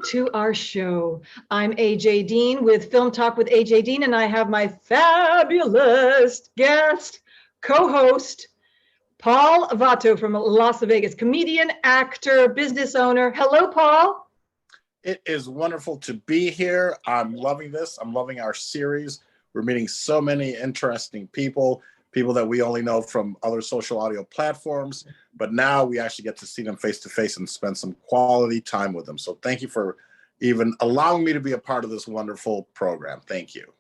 to our show. I'm AJ Dean with Film Talk with AJ Dean, and I have my fabulous guest, co-host, Paul Vato from Las Vegas, comedian, actor, business owner. Hello, Paul. It is wonderful to be here. I'm loving this. I'm loving our series. We're meeting so many interesting people that we only know from other social audio platforms, but now we actually get to see them face to face and spend some quality time with them. So thank you for even allowing me to be a part of this wonderful program. Thank you.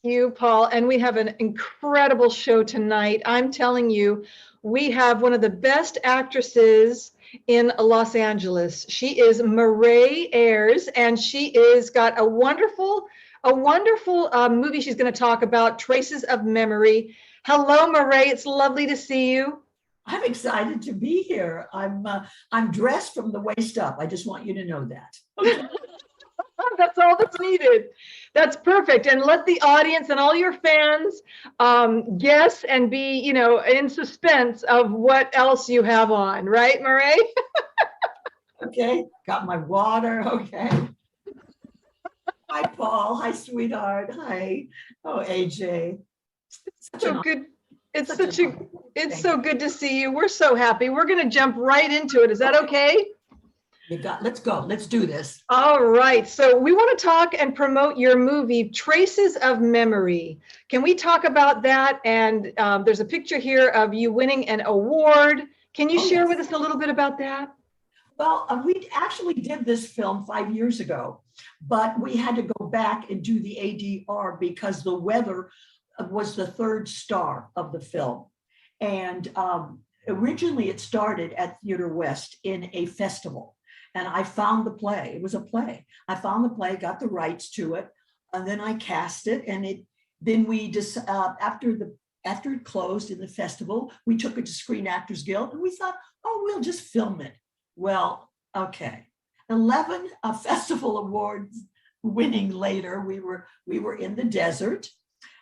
Thank you, Paul. And we have an incredible show tonight. I'm telling you, we have one of the best actresses in Los Angeles. She is Maray Ayres, and she is got a wonderful movie she's going to talk about, Traces of Memory. Hello, Maray. It's lovely to see you. I'm excited to be here. I'm dressed from the waist up. I just want you to know that. Okay. That's all that's needed. That's perfect. And let the audience and all your fans guess and be, in suspense of what else you have on, right, Maray? Okay. Got my water. Okay. Hi, Paul. Hi, sweetheart. Hi. Oh, AJ. So good. It's so good to see you. We're so happy. We're going to jump right into it. Is that okay? Let's go. Let's do this. All right. So we want to talk and promote your movie, Traces of Memory. Can we talk about that? And there's a picture here of you winning an award. Can you share with us a little bit about that? Well, we actually did this film 5 years ago, but we had to go back and do the ADR because the weather was the third star of the film. And originally it started at Theater West in a festival. And I found the play. It was a play. I found the play, got the rights to it, and then I cast it. And then we just after it closed in the festival, we took it to Screen Actors Guild, and we thought, we'll just film it. Well, okay. 11 festival awards winning later, we were in the desert.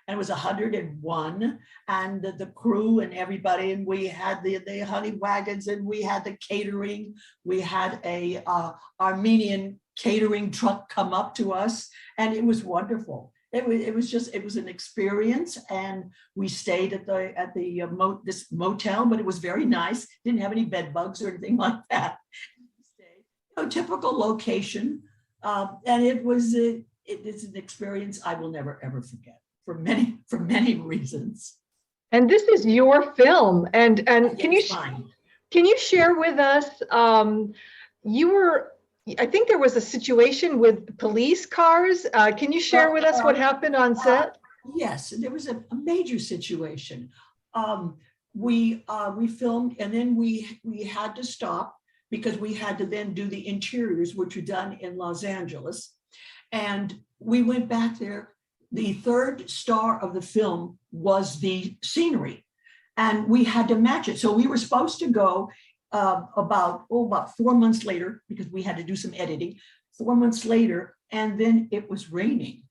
And it was 101, and the crew and everybody, and we had the honey wagons, and we had the catering. We had a Armenian catering truck come up to us, and it was wonderful. It was an experience, and we stayed at this motel, but it was very nice. Didn't have any bed bugs or anything like that. Typical location, and it's an experience I will never ever forget. For many reasons. And this is your film. And can you share with us, I think there was a situation with police cars. Can you share with us what happened on set? Yes, there was a major situation. We filmed, and then we had to stop because we had to then do the interiors, which were done in Los Angeles. And we went back there. The third star of the film was the scenery, and we had to match it. So we were supposed to go about 4 months later, because we had to do some editing, 4 months later, and then it was raining.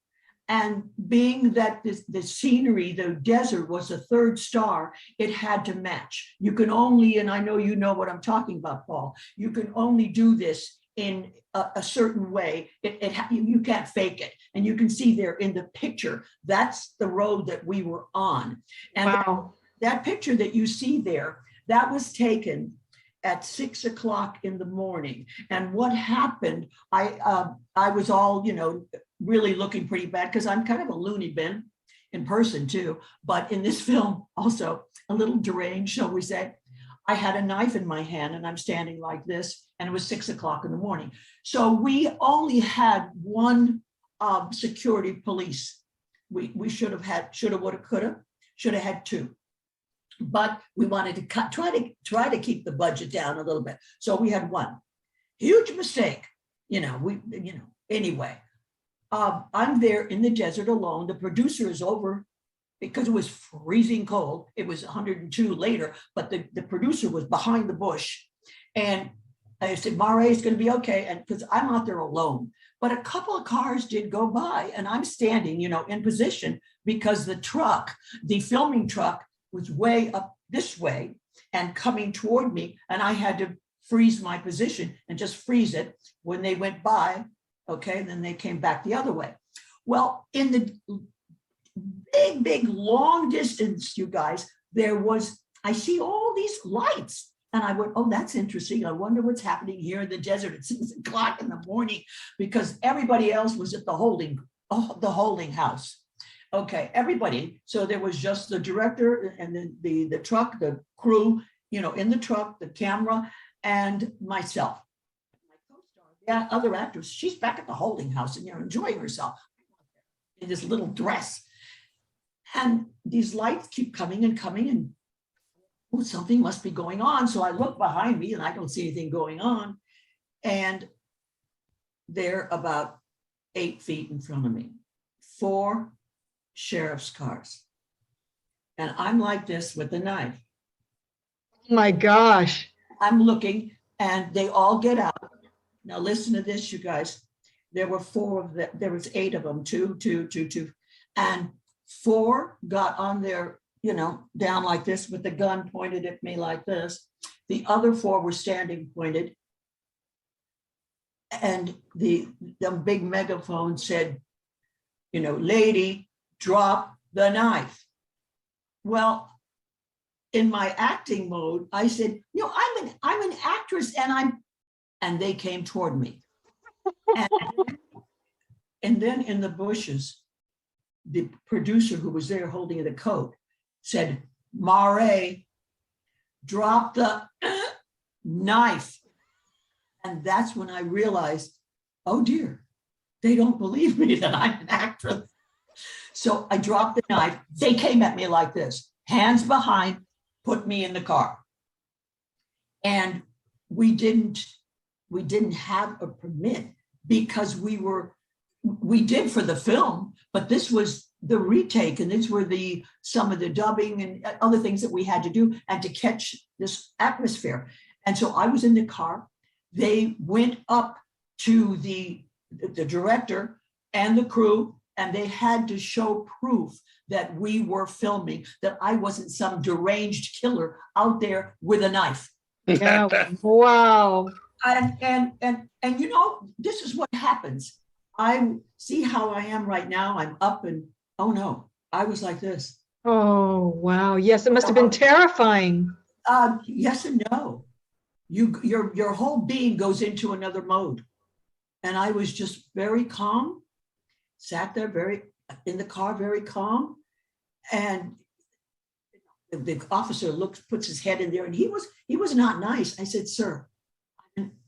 And being that the scenery, the desert, was the third star, it had to match. You can only, and I know you know what I'm talking about, Paul, you can only do this in a certain way. You can't fake it. And you can see there in the picture, that's the road that we were on. And wow. that picture that you see there, that was taken at 6 o'clock in the morning. And what happened, I was all, really looking pretty bad because I'm kind of a loony bin in person too, but in this film also a little deranged, shall we say. I had a knife in my hand and I'm standing like this, and it was 6 o'clock in the morning. So we only had one security police. We should have had, would have had two. But we wanted to try to keep the budget down a little bit. So we had one. Huge mistake. Anyway. I'm there in the desert alone. The producer is over because it was freezing cold. It was 102 later, but the producer was behind the bush. And I said, Maray, it's going to be okay. And because I'm out there alone, but a couple of cars did go by, and I'm standing, in position because the filming truck was way up this way and coming toward me. And I had to freeze my position and just freeze it. When they went by, Okay, and then they came back the other way. Well, in the big, long distance, you guys, I see all these lights. And I went, oh, that's interesting. I wonder what's happening here in the desert at 6 o'clock in the morning, because everybody else was at the holding house. Okay, everybody. So there was just the director and then the truck, the crew, in the truck, the camera, and myself. My co-star, the other actress, she's back at the holding house and enjoying herself in this little dress. And these lights keep coming and coming, and oh, something must be going on. So I look behind me and I don't see anything going on. And they're about 8 feet in front of me, 4 sheriff's cars. And I'm like this with the knife. Oh my gosh. I'm looking and they all get out. Now listen to this, you guys. There were 4 of them. There was 8 of them, two. And 4 got on their, down like this with the gun pointed at me like this. The other 4 were standing pointed. And the big megaphone said, lady, drop the knife. Well, in my acting mode, I said, I'm an actress and they came toward me. And then in the bushes, the producer who was there holding the coat said, Maray, drop the knife. And that's when I realized, oh dear, they don't believe me that I'm an actress. So I dropped the knife. They came at me like this, hands behind, put me in the car. And we didn't have a permit because we did for the film, but this was the retake, and these were some of the dubbing and other things that we had to do and to catch this atmosphere. And so I was in the car. They went up to the director and the crew, and they had to show proof that we were filming, that I wasn't some deranged killer out there with a knife. Yeah. Wow. And this is what happens. I see how I am right now. I'm up and oh no, I was like this. Oh, wow. Yes, it must have been terrifying. Yes and no. Your whole being goes into another mode. And I was just very calm, sat there in the car, very calm. And the officer puts his head in there, and he was not nice. I said, sir,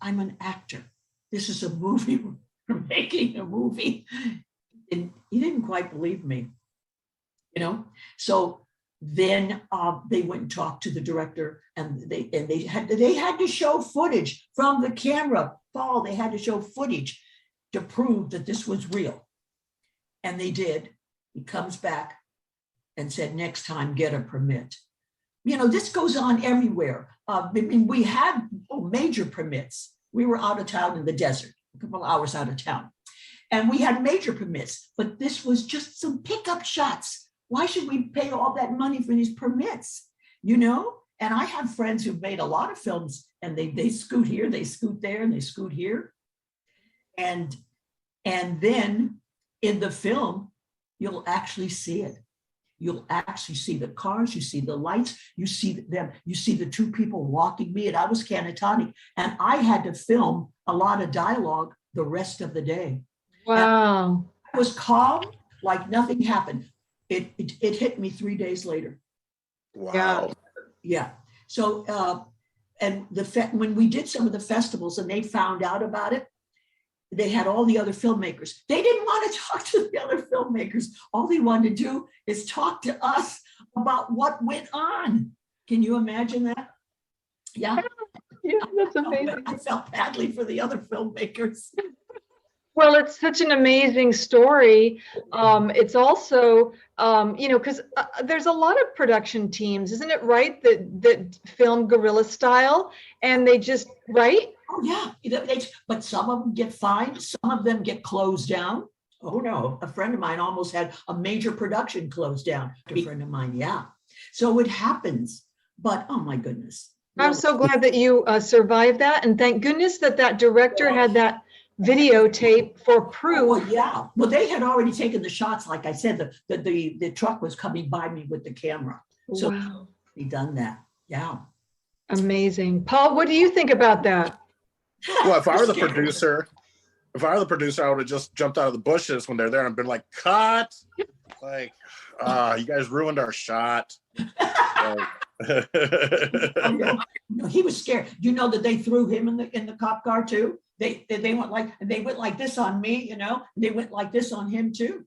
I'm an actor. This is a movie. We're making a movie. And he didn't quite believe me, So then they went and talked to the director, and they had to show footage from the camera. Paul, they had to show footage to prove that this was real. And they did. He comes back and said, next time, get a permit. This goes on everywhere. We had major permits. We were out of town in the desert, a couple hours out of town. And we had major permits, but this was just some pickup shots. Why should we pay all that money for these permits? And I have friends who've made a lot of films, and they scoot here, they scoot there, and they scoot here. And then in the film, you'll actually see it. You'll actually see the cars, you see the lights, you see them, you see the 2 people walking me, and I was catatonic, and I had to film a lot of dialogue the rest of the day. Wow. And I was calm, like nothing happened. It hit me 3 days later. Wow. Yeah. So, and when we did some of the festivals and they found out about it, they had all the other filmmakers. They didn't want to talk to the other filmmakers. All they wanted to do is talk to us about what went on. Can you imagine that? Yeah. Yeah, that's amazing. I felt badly for the other filmmakers. Well, it's such an amazing story. It's also, because there's a lot of production teams, isn't it right, that film guerrilla style, and they just, right? Oh yeah, but some of them get fined, some of them get closed down. Oh no, a friend of mine almost had a major production closed down. A friend of mine, yeah. So it happens, but oh my goodness. I'm so glad that you survived that, and thank goodness that director had that videotape for Oh, proof. well, yeah. Well, they had already taken the shots. Like I said, the truck was coming by me with the camera. So Wow, we done that. Yeah. amazing. Paul, what do you think about that? Well, if I were the Scared. producer, I would have just jumped out of the bushes when they're there and been like, cut. Like, you guys ruined our shot. Oh, no, he was scared. You know that they threw him in the cop car too. They went like this on me, you know. They went like this on him too.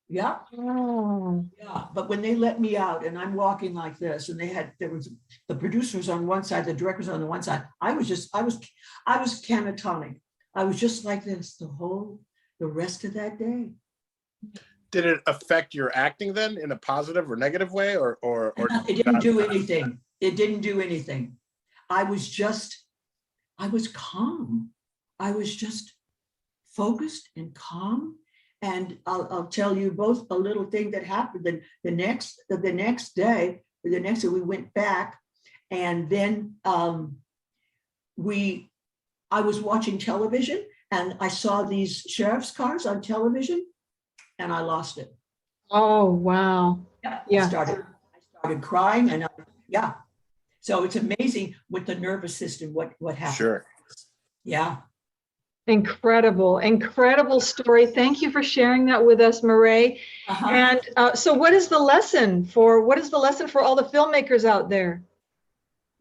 Yeah, Oh, yeah. But when they let me out and I'm walking like this, and there was the producers on one side, the directors on the one side. I was catatonic. I was just like this the rest of that day. Did it affect your acting then in a positive or negative way, or It didn't do anything. It didn't do anything. I was calm. I was just focused and calm. And I'll tell you both a little thing that happened. The next day we went back, and then I was watching television and I saw these sheriff's cars on television, and I lost it. oh, wow. Yeah. I started crying, and yeah. So it's amazing with the nervous system what happened. Sure. Yeah. Incredible, incredible story. Thank you for sharing that with us, Maray. Uh-huh. And so what is the lesson for all the filmmakers out there?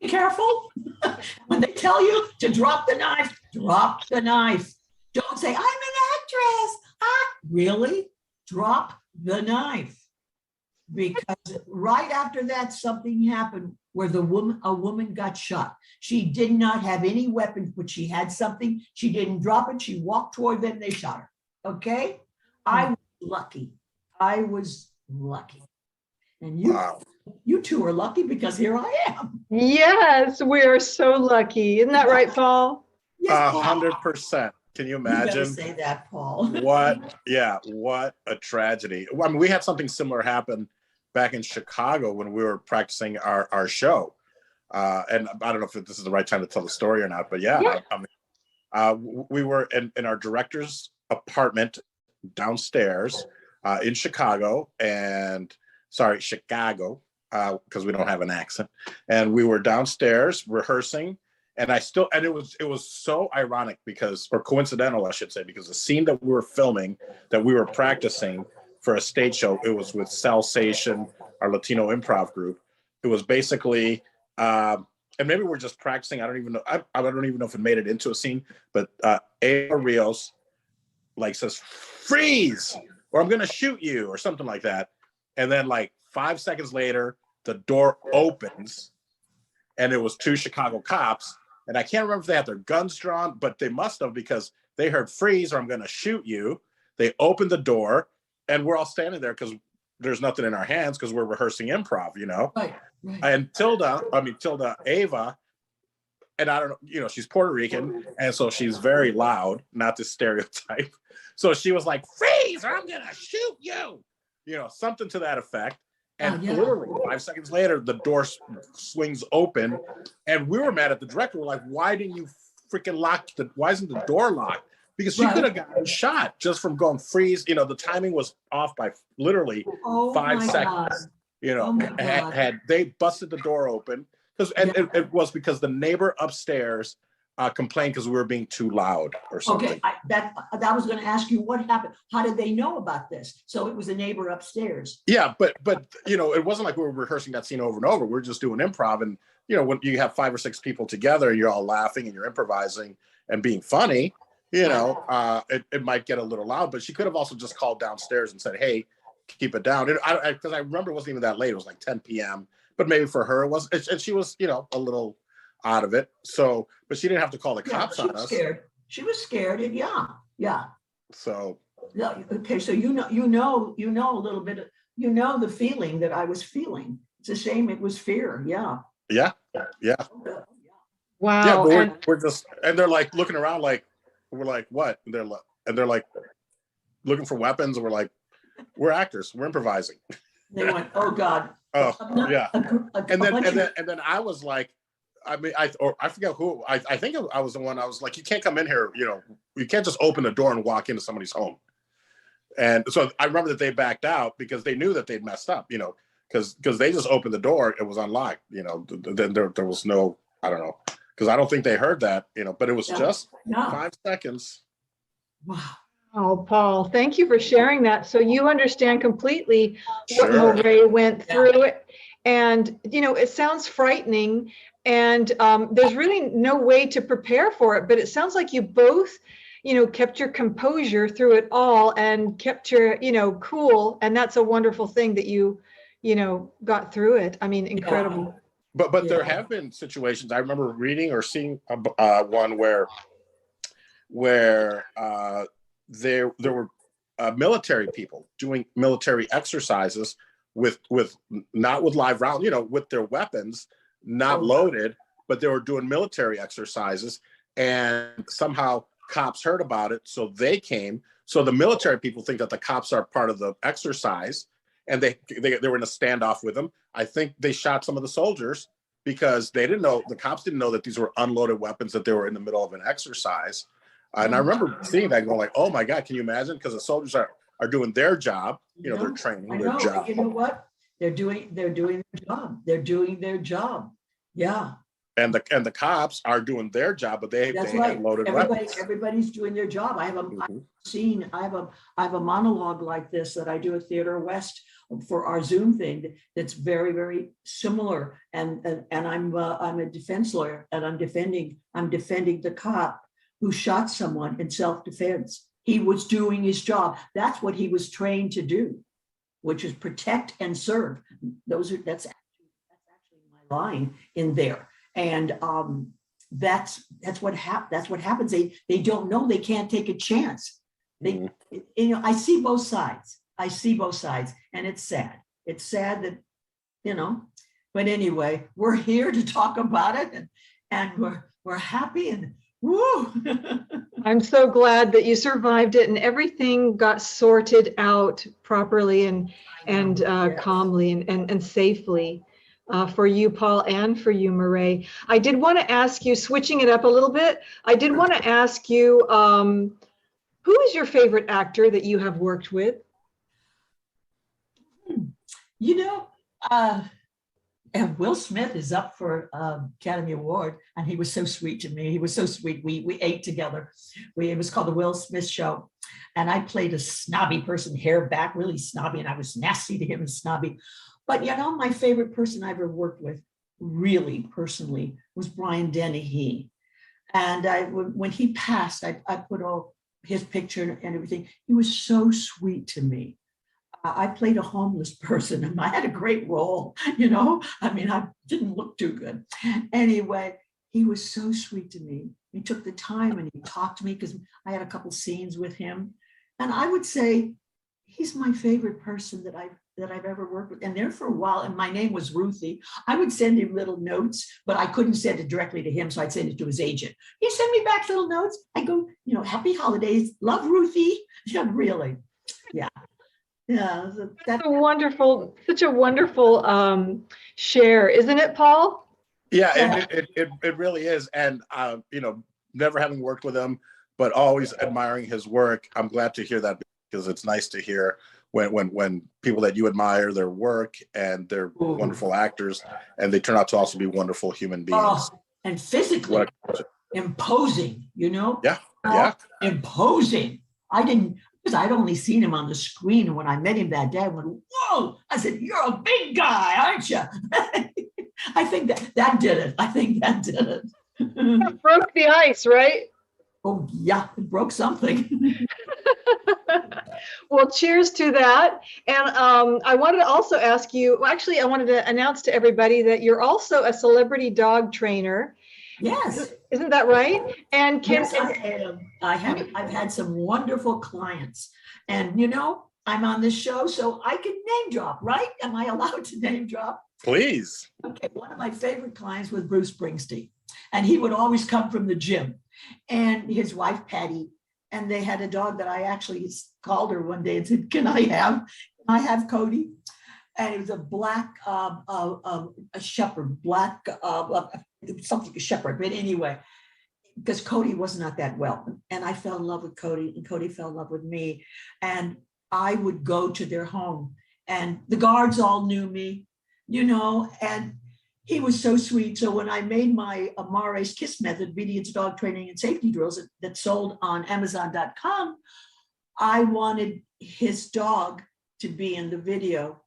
Be careful. When they tell you to drop the knife, drop the knife. Don't say, I'm an actress. Really? Drop the knife. Because right after that, something happened where a woman got shot. She did not have any weapons, but she had something. She didn't drop it. She walked toward them. They shot her. Okay? I was lucky. And you two are lucky because here I am. Yes, we are so lucky. Isn't that right, Paul? Yes, Paul. 100%. Can you You better imagine? say that, Paul. What a tragedy. I mean, we had something similar happen back in Chicago when we were practicing our show. And I don't know if this is the right time to tell the story or not, but we were in our director's apartment downstairs in Chicago, Chicago, because we don't have an accent. And we were downstairs rehearsing. And it was so ironic or coincidental, I should say, because the scene that we were filming, that we were practicing for a stage show, it was with Salsation, our Latino improv group. It was basically, and maybe we're just practicing. I don't even know. I don't even know if it made it into a scene, but Eva Rios says, freeze, or I'm going to shoot you, or something like that. And then 5 seconds later, the door opens and it was two Chicago cops. And I can't remember if they had their guns drawn, but they must have, because they heard freeze or I'm going to shoot you. They opened the door and we're all standing there because there's nothing in our hands because we're rehearsing improv, you know? Right. And Ava, and I don't know, she's Puerto Rican. And so she's very loud, not this stereotype. So she was like, freeze or I'm going to shoot you, something to that effect. And literally 5 seconds later, the door swings open, and we were mad at the director. We're like, "Why didn't you freaking why isn't the door locked?" Because she could have gotten shot just from going freeze. The timing was off by literally 5 seconds. Had they busted the door open, it was because the neighbor upstairs complained because we were being too loud or something. Okay, that was going to ask you what happened. How did they know about this? So it was a neighbor upstairs. Yeah, but it wasn't like we were rehearsing that scene over and over. We were just doing improv, and when you have 5 or 6 people together, you're all laughing and you're improvising and being funny. It might get a little loud, but she could have also just called downstairs and said, "Hey, keep it down." Because I remember it wasn't even that late. It was like 10 p.m. But maybe for her it was, and she was a little out of it. So, but she didn't have to call the cops on us. She was scared, and yeah. So. Okay, so you know a little bit. The feeling that I was feeling. It's a shame it was fear. Yeah. Yeah. Wow. Yeah, but we're just, and they're like looking around, we're like, what? And they're like looking for weapons, and we're like, we're actors, we're improvising. They went, oh God. Oh yeah. And then I was like, I mean, I forget who. I think I was the one. I was like, you can't come in here. You know, you can't just open the door and walk into somebody's home. And so I remember that they backed out because they knew that they'd messed up. You know, because they just opened the door, it was unlocked. You know, then there was no, I don't know, because I don't think they heard that. You know, but it was just 5 seconds. Wow. Oh, Paul, thank you for sharing that. So you understand completely what Sure. Maray went through. And, you know, it sounds frightening, and there's really no way to prepare for it, but it sounds like you both, you know, kept your composure through it all and kept your, you know, cool. And that's a wonderful thing that you know, got through it. I mean, incredible. But there have been situations, I remember reading or seeing one where there were military people doing military exercises with not with live rounds, you know, with their weapons not loaded, but they were doing military exercises, and somehow cops heard about it, so they came. So the military people think that the cops are part of the exercise, and they were in a standoff with them. I think they shot some of the soldiers because they didn't know, the cops didn't know that these were unloaded weapons, that they were in the middle of an exercise. And I remember seeing that and going like, oh my God, can you imagine? Because the soldiers are doing their job, you know, they're training their job. You know what? They're doing their job. They're doing their job. Yeah. And the cops are doing their job, but they have loaded weapons. Everybody's doing their job. I have a monologue like this that I do at Theater West for our Zoom thing that's very, very similar. And I'm a defense lawyer, and I'm defending the cop who shot someone in self-defense. He was doing his job. That's what he was trained to do, which is protect and serve. That's actually my line in there. And that's what happens. They don't know, they can't take a chance. You know, I see both sides. And it's sad. It's sad that, you know, but anyway, we're here to talk about it, and we're happy, and woo. I'm so glad that you survived it and everything got sorted out properly and calmly and safely for you, Paul, and for you, Maray. I did want to ask you, switching it up a little bit, I did want to ask you, who is your favorite actor that you have worked with? You know, and Will Smith is up for Academy Award, and he was so sweet to me. He was so sweet. We ate together. It was called The Will Smith Show, and I played a snobby person, hair back, really snobby, and I was nasty to him and snobby. But you know, my favorite person I ever worked with, really personally, was Brian Dennehy. And when he passed, I put all his picture and everything. He was so sweet to me. I played a homeless person, and I had a great role, you know. I mean, I didn't look too good. Anyway, he was so sweet to me. He took the time and he talked to me because I had a couple scenes with him. And I would say he's my favorite person that I've ever worked with. And there for a while, and my name was Ruthie, I would send him little notes, but I couldn't send it directly to him, so I'd send it to his agent. He'd send me back little notes. I go, you know, happy holidays, love Ruthie. Yeah, really. Yeah. Yeah, That's such a wonderful share, isn't it, Paul? Yeah, it really is. And you know, never having worked with him, but always admiring his work. I'm glad to hear that, because it's nice to hear when people that you admire their work, and they're wonderful actors, and they turn out to also be wonderful human beings. And physically imposing, you know? Yeah. Imposing. Because I'd only seen him on the screen, and when I met him that day, I went, whoa! I said, "You're a big guy, aren't you?" I think that did it. It broke the ice, right? Oh yeah, it broke something. Well, cheers to that. And I wanted to also ask you, well, actually, I wanted to announce to everybody that you're also a celebrity dog trainer. Yes. Isn't that right? And yes, I am. I've had some wonderful clients, and you know, I'm on this show, so I can name drop, right? Am I allowed to name drop? Please. Okay. One of my favorite clients was Bruce Springsteen, and he would always come from the gym, and his wife Patty, and they had a dog that I actually called her one day and said, "Can I have Cody?" and it was a black a shepherd, black something a shepherd. But anyway, because Cody was not that well, and I fell in love with Cody, and Cody fell in love with me, and I would go to their home, and the guards all knew me, and he was so sweet. So when I made my Maray's Kiss Method, obedience dog training and safety drills that sold on Amazon.com, I wanted his dog to be in the video.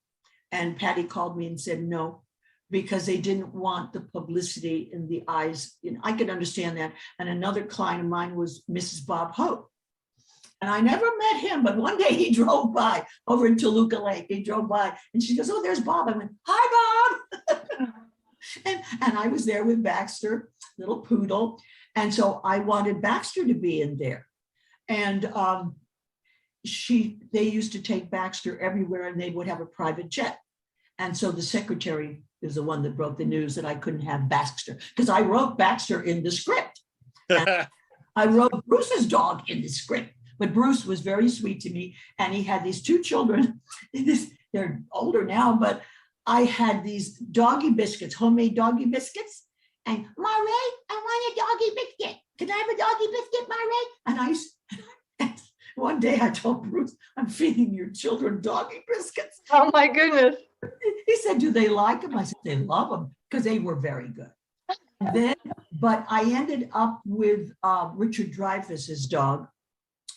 And Patty called me and said no, because they didn't want the publicity in the eyes. I could understand that. And another client of mine was Mrs. Bob Hope. And I never met him, but one day he drove by over in Toluca Lake. He drove by and she goes, "Oh, there's Bob." I went, "Hi, Bob." and I was there with Baxter, little poodle. And so I wanted Baxter to be in there. And they used to take Baxter everywhere, and they would have a private jet. And so the secretary is the one that broke the news that I couldn't have Baxter, because I wrote Baxter in the script. I wrote Bruce's dog in the script, but Bruce was very sweet to me, and he had these two children. They're older now, but I had these doggy biscuits, homemade doggy biscuits. And Maray, I want a doggy biscuit. Can I have a doggy biscuit, Maray? And one day I told Bruce, "I'm feeding your children doggy biscuits." Oh my goodness. He said, "Do they like them?" I said, "They love them," because they were very good. But I ended up with Richard Dreyfuss's dog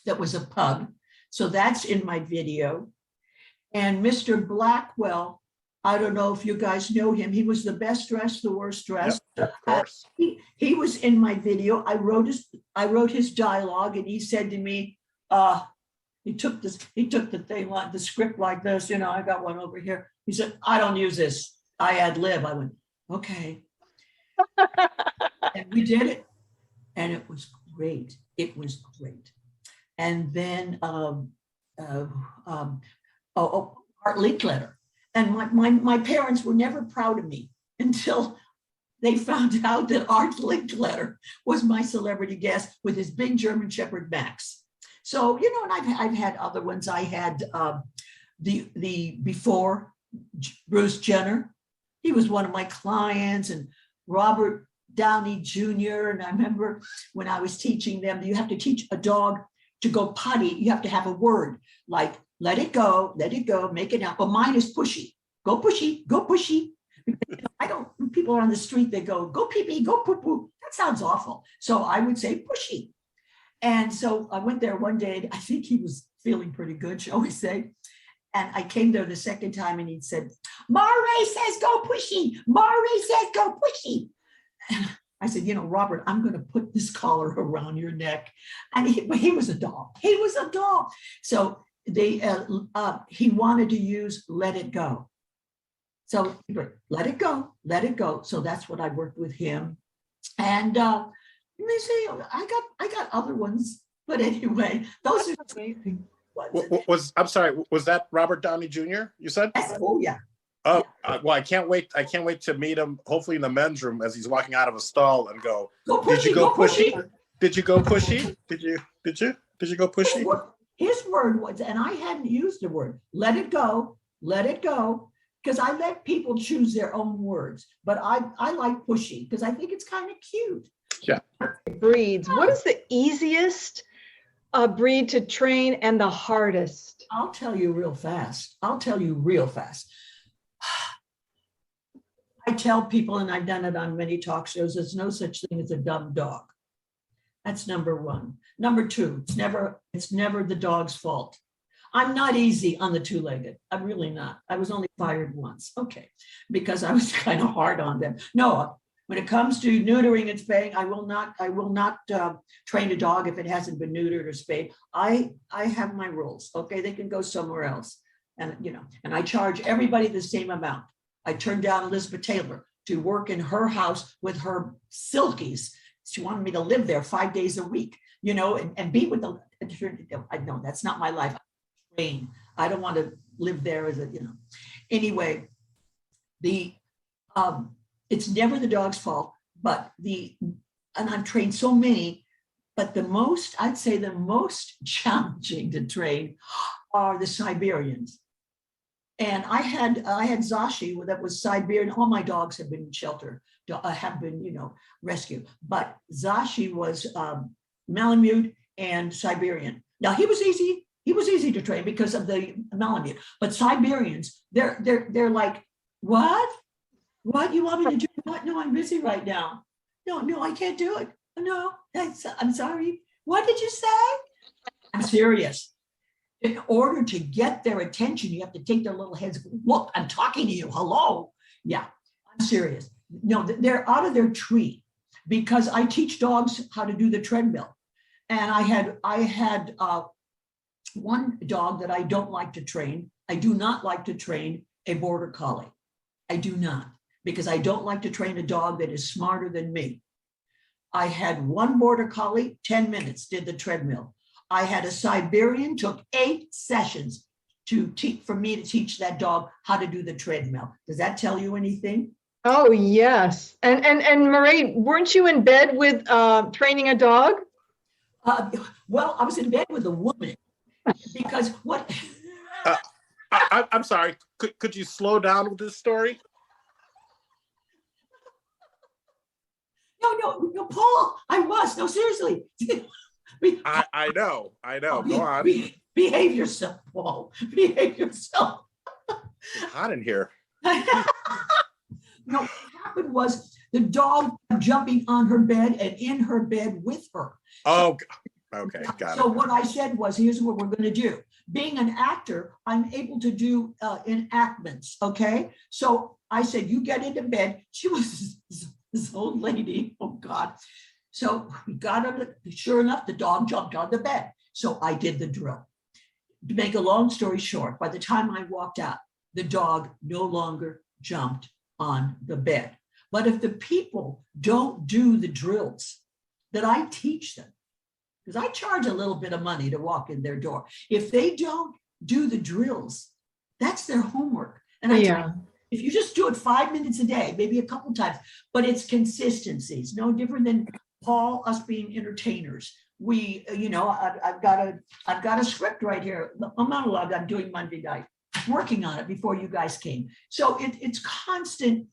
that was a pug. So that's in my video. And Mr. Blackwell, I don't know if you guys know him. He was the best dressed, the worst dressed. Yep, of course. He was in my video. I wrote his dialogue, and he said to me, he took the thing like the script like this, I got one over here. He said, "I don't use this. I ad lib." I went, "Okay." And we did it, and it was great. It was great. And then Art Linkletter. And my parents were never proud of me until they found out that Art Linkletter was my celebrity guest with his big German Shepherd Max. So, and I've had other ones. I had the before Bruce Jenner. He was one of my clients, and Robert Downey Jr. And I remember when I was teaching them, you have to teach a dog to go potty. You have to have a word like let it go, make it out. But mine is pushy. Go pushy, go pushy. When people are on the street, they go pee pee, go poo poo. That sounds awful. So I would say pushy. And so I went there one day. I think he was feeling pretty good, shall we say. And I came there the second time, and he said, "Maray says go pushy. Maray says go pushy." And I said, "Robert, I'm going to put this collar around your neck." And he was a doll. He was a doll. So he wanted to use "Let It Go." So let it go, let it go. So that's what I worked with him. And let me see, I got other ones, but anyway, those are amazing. I'm sorry, was that Robert Downey Jr. you said? Yes. Oh yeah. Oh, well, I can't wait to meet him, hopefully in the men's room, as he's walking out of a stall and go, "Did you go pushy? Did you go pushy? Did you go pushy?" His word was, and I hadn't used the word, let it go, because I let people choose their own words. But I like pushy because I think it's kind of cute. Yeah. Breeds. What is the easiest breed to train and the hardest? I'll tell you real fast. I tell people, and I've done it on many talk shows, there's no such thing as a dumb dog. That's number one. Number two, it's never the dog's fault. I'm not easy on the two-legged. I'm really not. I was only fired once. Okay. Because I was kind of hard on them. No, when it comes to neutering and spaying, I will not train a dog if it hasn't been neutered or spayed. I have my rules. Okay. They can go somewhere else. And, and I charge everybody the same amount. I turned down Elizabeth Taylor to work in her house with her silkies. She wanted me to live there 5 days a week, and be with the, I know that's not my life. I don't want to live there as a, anyway, it's never the dog's fault, but and I've trained so many, but I'd say the most challenging to train are the Siberians. And I had Zashi that was Siberian. All my dogs have been in shelter, have been, rescued. But Zashi was Malamute and Siberian. Now he was easy. He was easy to train because of the Malamute. But Siberians, they're like, what? What you want me to do? What? No, I'm busy right now. No, I can't do it. No, I'm sorry. What did you say? I'm serious. In order to get their attention, you have to take their little heads. Look, I'm talking to you. Hello. Yeah, I'm serious. No, they're out of their tree because I teach dogs how to do the treadmill. And I had one dog that I don't like to train. I do not like to train a border collie. I do not, because I don't like to train a dog that is smarter than me. I had one border collie, 10 minutes, did the treadmill. I had a Siberian, took 8 sessions for me to teach that dog how to do the treadmill. Does that tell you anything? Oh, yes. And Maray, weren't you in bed with training a dog? Well, I was in bed with a woman because what? I'm sorry. Could you slow down with this story? No, Paul, I was. No, seriously. I know. Go on. Behave yourself, Paul. Behave yourself. It's hot in here. No, what happened was the dog jumping on her bed and in her bed with her. Oh, okay, got it. So what I said was, here's what we're going to do. Being an actor, I'm able to do enactments, okay? So I said, you get into bed. She was this old lady, oh God. So we got her, sure enough, the dog jumped on the bed. So I did the drill. To make a long story short, by the time I walked out, the dog no longer jumped on the bed. But if the people don't do the drills that I teach them, because I charge a little bit of money to walk in their door, if they don't do the drills, that's their homework. And I tell you, if you just do it 5 minutes a day, maybe a couple times, but it's consistency. It's no different than Paul, us being entertainers. We, I've got a script right here, a monologue I'm doing Monday night, working on it before you guys came. So it's constant,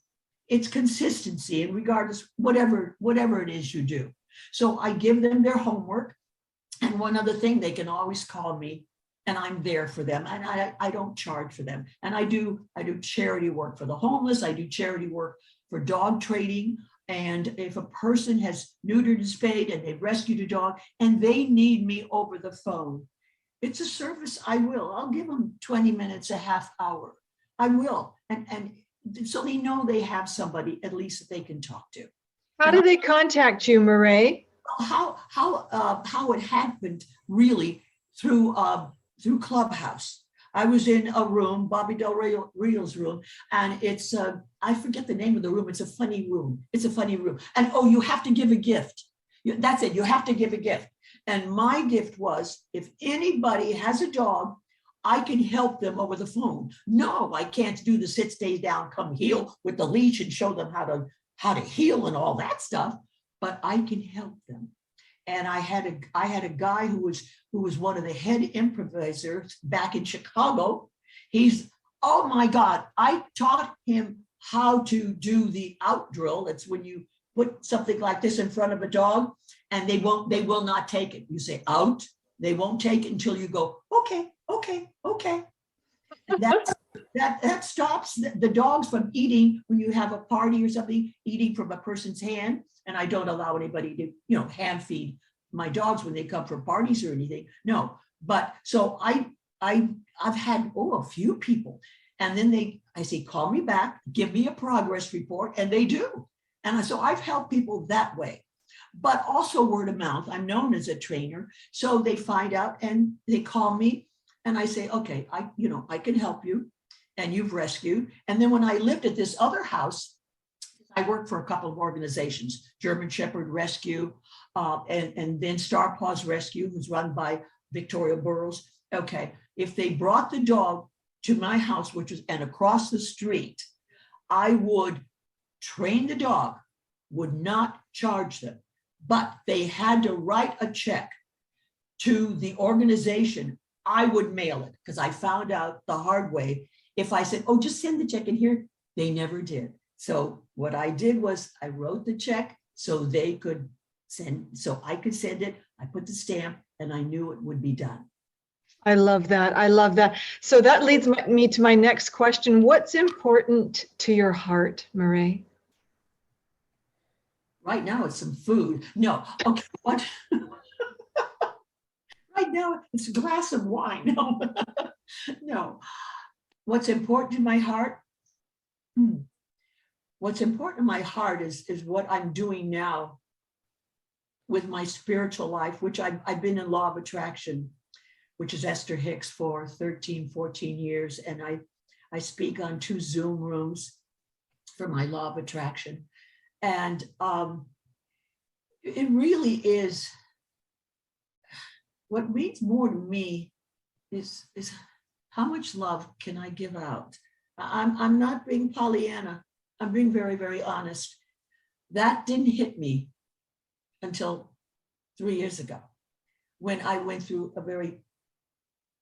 it's consistency, and regardless, whatever it is you do. So I give them their homework. And one other thing, they can always call me and I'm there for them. And I don't charge for them. And I do charity work for the homeless. I do charity work for dog trading. And if a person has neutered and spayed and they've rescued a dog and they need me over the phone, it's a service I will. I'll give them 20 minutes, a half hour. I will. And so they know they have somebody at least that they can talk to. How do they contact you, Maray? How it happened really through Clubhouse. I was in a room, Bobby Del Rio's room, and it's I forget the name of the room. It's a funny room. And you have to give a gift. That's it. You have to give a gift. And my gift was, if anybody has a dog, I can help them over the phone. No, I can't do the sit, stay down, come heel with the leash and show them how to heel and all that stuff. But I can help them. And I had a guy who was one of the head improvisers back in Chicago. Oh my God, I taught him how to do the out drill. That's when you put something like this in front of a dog and they will not take it. You say out, they won't take it until you go, okay. And that stops the dogs from eating when you have a party or something, eating from a person's hand. And I don't allow anybody to, hand feed my dogs when they come for parties or anything. No, but so I've had a few people, and then I say, call me back, give me a progress report, and they do. And so I've helped people that way, but also word of mouth. I'm known as a trainer, so they find out and they call me, and I say, okay, I can help you, and you've rescued. And then when I lived at this other house, I worked for a couple of organizations, German Shepherd Rescue, and then Star Paws Rescue, who's run by Victoria Burrows. Okay, if they brought the dog to my house, and across the street, I would train the dog, would not charge them, but they had to write a check to the organization I would mail it because I found out the hard way. If I said, oh, just send the check in here, they never did. So what I did was I wrote the check so they could send, so I could send it. I put the stamp and I knew it would be done. I love that. I love that. So that leads me to my next question. What's important to your heart, Maray? Right now it's some food. No, okay, what? Right now it's a glass of wine. No, no. What's important in my heart? What's important in my heart is what I'm doing now with my spiritual life, which I've been in law of attraction, which is Esther Hicks for 13, 14 years. And I speak on 2 Zoom rooms for my law of attraction. And it really is, what means more to me is how much love can I give out? I'm not being Pollyanna. I'm being very, very honest. That didn't hit me until 3 years ago, when I went through a very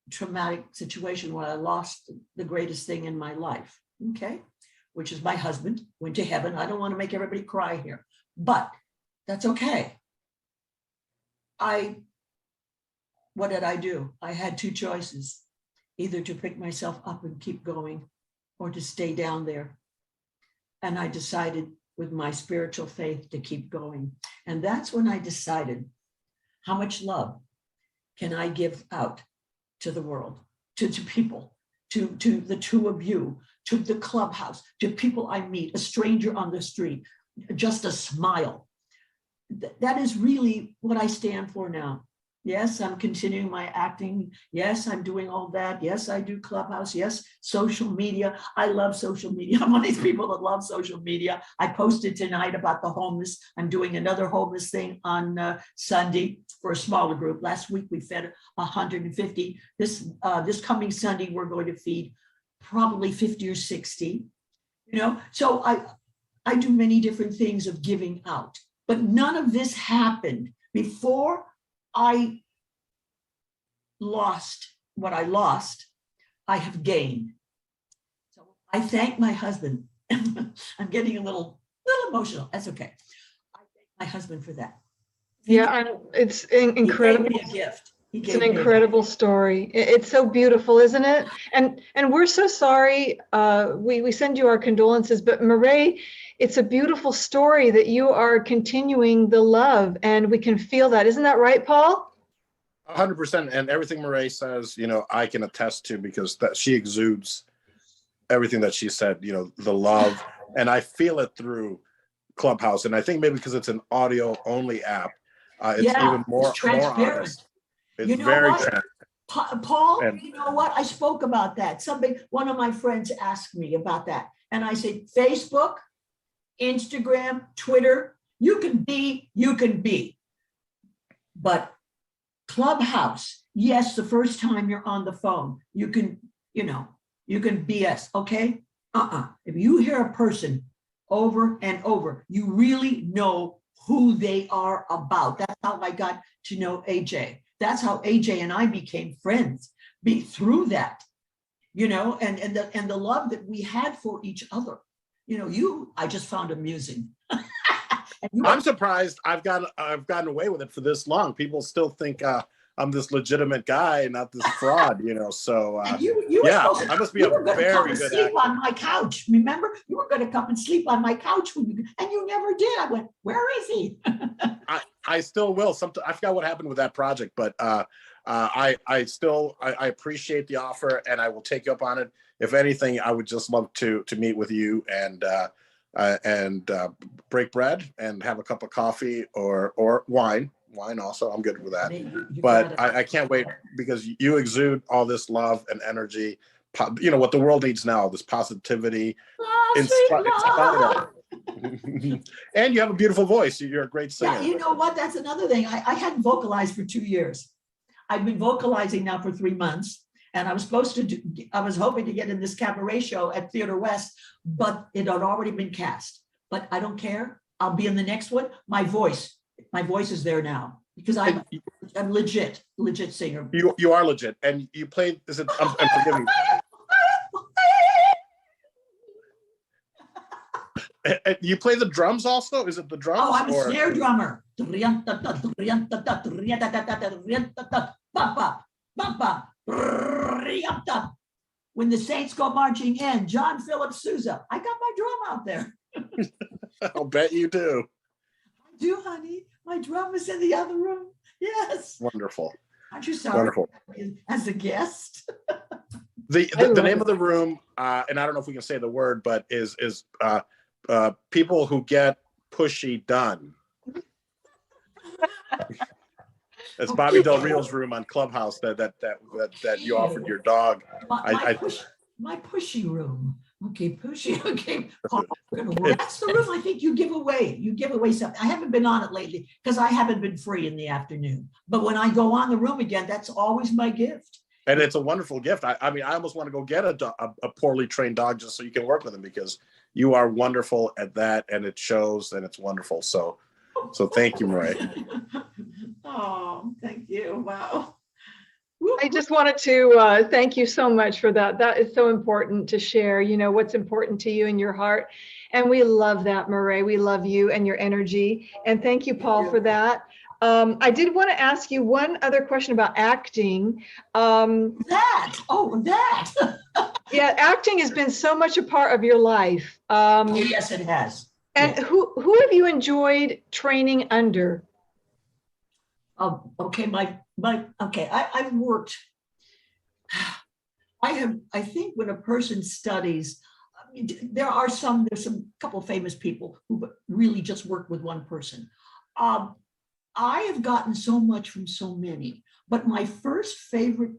traumatic situation where I lost the greatest thing in my life, okay, which is my husband, went to heaven. I don't want to make everybody cry here, but that's okay. What did I do? I had 2 choices, either to pick myself up and keep going or to stay down there. And I decided with my spiritual faith to keep going. And that's when I decided, how much love can I give out to the world, to people, to the 2 of you, to the clubhouse, to people I meet, a stranger on the street, just a smile. That is really what I stand for now. Yes, I'm continuing my acting. Yes, I'm doing all that. Yes, I do Clubhouse. Yes, social media. I love social media. I'm one of these people that love social media. I posted tonight about the homeless. I'm doing another homeless thing on Sunday for a smaller group. Last week we fed 150. This coming Sunday we're going to feed probably 50 or 60. You know, so I do many different things of giving out, but none of this happened before I lost what I lost. I have gained. So I thank my husband. I'm getting a little emotional. That's okay. I thank my husband for that. Yeah, it's incredible. He gave me a gift. It's an incredible story. It's so beautiful, isn't it? And we're so sorry. We send you our condolences, but Maray, it's a beautiful story that you are continuing the love, and we can feel that. Isn't that right, Paul? 100%. And everything Maray says, you know, I can attest to, because that she exudes everything that she said, you know, the love, and I feel it through Clubhouse. And I think maybe because it's an audio only app, it's even more honest. It's you know very what? transparent. Paul, you know what? I spoke about that. One of my friends asked me about that. And I said, Facebook, Instagram, Twitter, you can be. But Clubhouse, yes, the first time you're on the phone, you can BS, okay? If you hear a person over and over, you really know who they are about. That's how I got to know AJ. That's how AJ and I became friends, through that, you know, and the love that we had for each other. You know, I just found amusing. I'm surprised I've gotten away with it for this long. People still think I'm this legitimate guy, not this fraud, you know. So I must be a very good actor. On my couch, remember? You were going to come and sleep on my couch and you never did. I went, where is he? I still will. I forgot what happened with that project, but I appreciate the offer, and I will take you up on it. If anything, I would just love to meet with you and break bread and have a cup of coffee or wine. Wine also, I'm good with that. But I can't wait, because you exude all this love and energy. You know what the world needs now: this positivity. And you have a beautiful voice. You're a great singer. Yeah, you know what? That's another thing. I hadn't vocalized for 2 years. I've been vocalizing now for 3 months, and I was hoping to get in this cabaret show at Theater West, but it had already been cast. But I don't care. I'll be in the next one. My voice is there now. because I'm legit singer. You are legit, and you played. Is it? I'm forgiving. And you play the drums also? Is it the drums? Oh, I'm a or? snare drummer. When the Saints go marching in, John Philip Sousa, I got my drum out there. I'll bet you do. I do, honey. My drum is in the other room. Yes. Wonderful. Aren't you sorry? Wonderful. As a guest. The name of the room, and I don't know if we can say the word, but is people who get pushy done. It's Bobby Del Rio's room on Clubhouse that you offered your dog. My pushy room. Okay, pushy. Okay, Paul, that's the room I think you give away. You give away something. I haven't been on it lately because I haven't been free in the afternoon. But when I go on the room again, that's always my gift. And it's a wonderful gift. I mean, I almost want to go get a poorly trained dog just so you can work with him, because you are wonderful at that, and it shows, and it's wonderful. So thank you, Maray. Oh, thank you. Wow. I just wanted to thank you so much for that. That is so important to share, what's important to you in your heart. And we love that, Maray. We love you and your energy. And thank you, Paul, for that. I did want to ask you one other question about acting. That. Yeah, acting has been so much a part of your life. Yes, it has. And yes. Who have you enjoyed training under? Okay, I've worked. I think when a person studies, there's some couple of famous people who really just work with one person. I have gotten so much from so many, but my first favorite,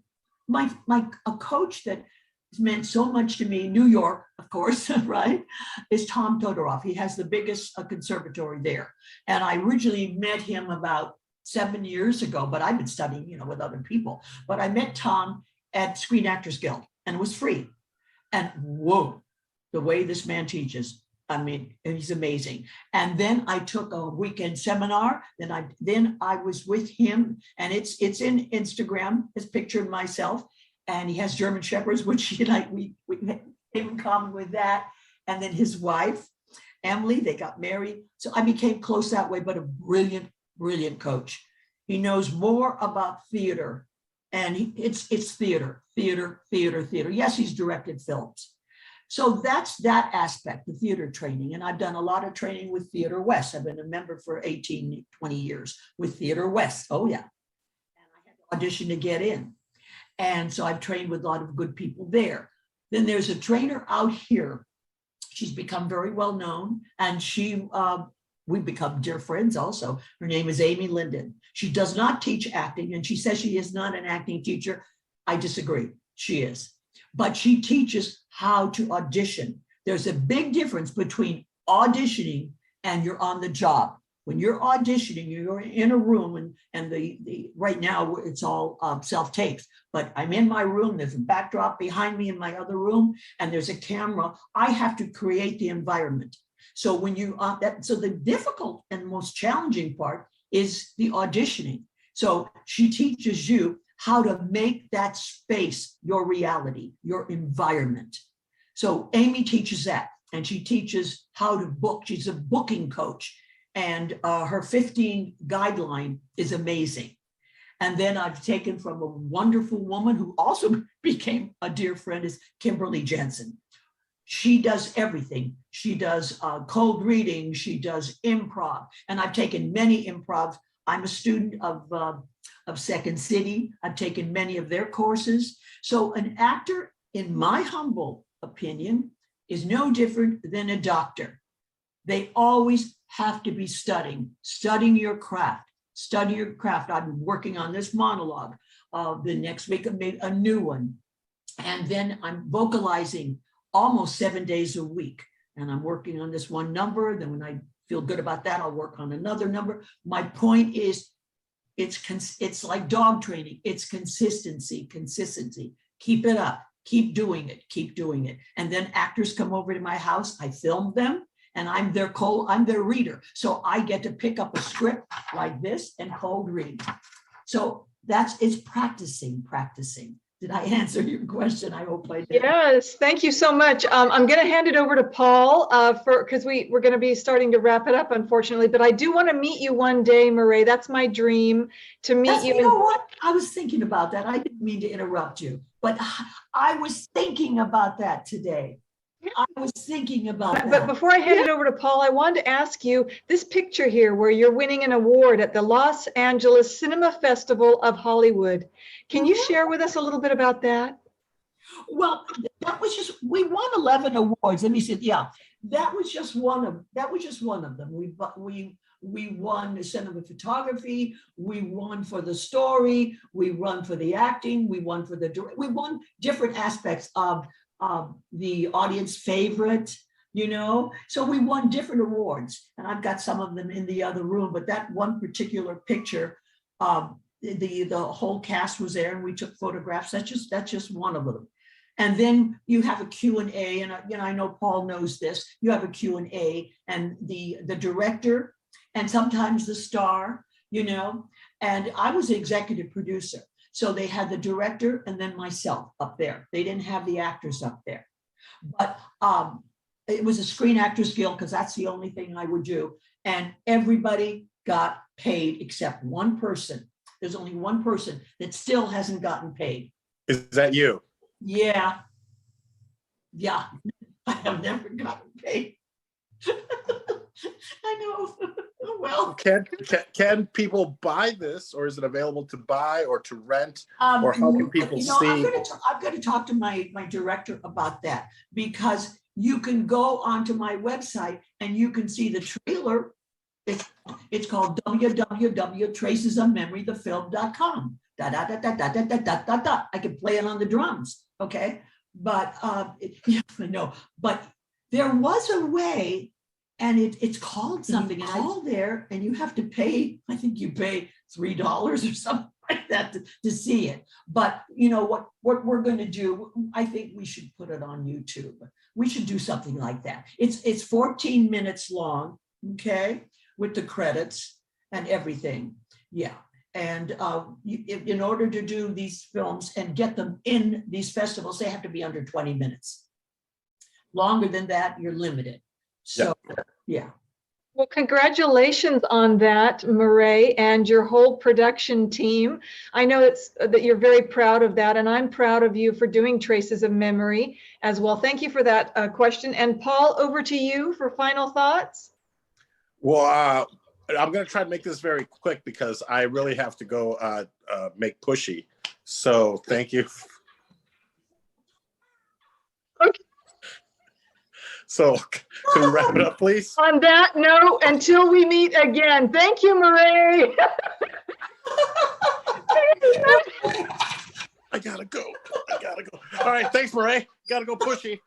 a coach that has meant so much to me, New York, of course, right, is Tom Todorov. He has the biggest conservatory there. And I originally met him about 7 years ago, but I've been studying, with other people. But I met Tom at Screen Actors Guild, and it was free. And whoa, the way this man teaches, I mean, he's amazing. And then I took a weekend seminar. Then I was with him, and it's in Instagram. His picture of myself, and he has German Shepherds, which we have in common with that. And then his wife, Emily, they got married. So I became close that way. But a brilliant coach. He knows more about theater, and it's theater. Yes, he's directed films. So that's that aspect, the theater training. And I've done a lot of training with Theater West. I've been a member for 18, 20 years with Theater West. Oh, yeah. And I had to audition to get in. And so I've trained with a lot of good people there. Then there's a trainer out here. She's become very well known, and we've become dear friends also. Her name is Amy Linden. She does not teach acting, and she says she is not an acting teacher. I disagree. She is. But she teaches how to audition. There's a big difference between auditioning and you're on the job. When you're auditioning, you're in a room, and the right now it's all self-tapes, but I'm in my room, there's a backdrop behind me in my other room, and there's a camera. I have to create the environment. So when so the difficult and most challenging part is the auditioning. So she teaches you how to make that space your reality, your environment. So Amy teaches that, and she teaches how to book. She's a booking coach, and her 15 guideline is amazing. And then I've taken from a wonderful woman who also became a dear friend, is Kimberly Jensen. She does everything. She does cold reading. She does improv. And I've taken many improv. I'm a student of Second City. I've taken many of their courses. So an actor, in my humble opinion, is no different than a doctor. They always have to be studying your craft. Study your craft. I'm working on this monologue. The next week I made a new one. And then I'm vocalizing almost 7 days a week. And I'm working on this one number. Then when I feel good about that, I'll work on another number. My point is, it's like dog training. It's consistency. Keep it up. Keep doing it. And then actors come over to my house. I film them, and I'm their reader. So I get to pick up a script like this and cold read. So it's practicing. Did I answer your question? I hope I did. Yes, thank you so much. I'm going to hand it over to Paul because we're going to be starting to wrap it up, unfortunately. But I do want to meet you one day, Maray. That's my dream, to meet you. You know what? I was thinking about that. I didn't mean to interrupt you, but I was thinking about that today. I was thinking about that. But before I hand it over to Paul, I wanted to ask you this picture here where you're winning an award at the Los Angeles Cinema Festival of Hollywood. Can you share with us a little bit about that? Well, we won 11 awards. Let me see. Yeah, that was just one of them. We won the cinematography. We won for the story. We won for the acting. We won different aspects of the audience favorite, so we won different awards, and I've got some of them in the other room, but that one particular picture, the whole cast was there and we took photographs. That's just one of them. And then you have a Q&A, and I know Paul knows this. You have a Q&A, and the director and sometimes the star, and I was the executive producer. So they had the director and then myself up there. They didn't have the actors up there. But it was a Screen Actors Guild, because that's the only thing I would do. And everybody got paid except one person. There's only one person that still hasn't gotten paid. Is that you? Yeah. I have never gotten paid. I know. Well, can people buy this, or is it available to buy or to rent, or how can people see? I'm going to talk to my director about that, because you can go onto my website and you can see the trailer. It's called www.tracesofmemorythefilm.com. I can play it on the drums, okay? But but there was a way. And it's called something, and I call there, and you have to pay. I think you pay $3 or something like that to see it. But what we're going to do, I think we should put it on YouTube. We should do something like that. It's 14 minutes long, okay, with the credits and everything. Yeah, and in order to do these films and get them in these festivals, they have to be under 20 minutes. Longer than that, you're limited. So, yeah. Well, congratulations on that, Maray, and your whole production team. I know that you're very proud of that, and I'm proud of you for doing Traces of Memory as well. Thank you for that question. And Paul, over to you for final thoughts. Well, I'm going to try to make this very quick because I really have to go make Pushy. So thank you. Okay. So can we wrap it up, please? On that note, until we meet again, thank you, Maray. I gotta go. All right, thanks, Maray. Gotta go Pushy.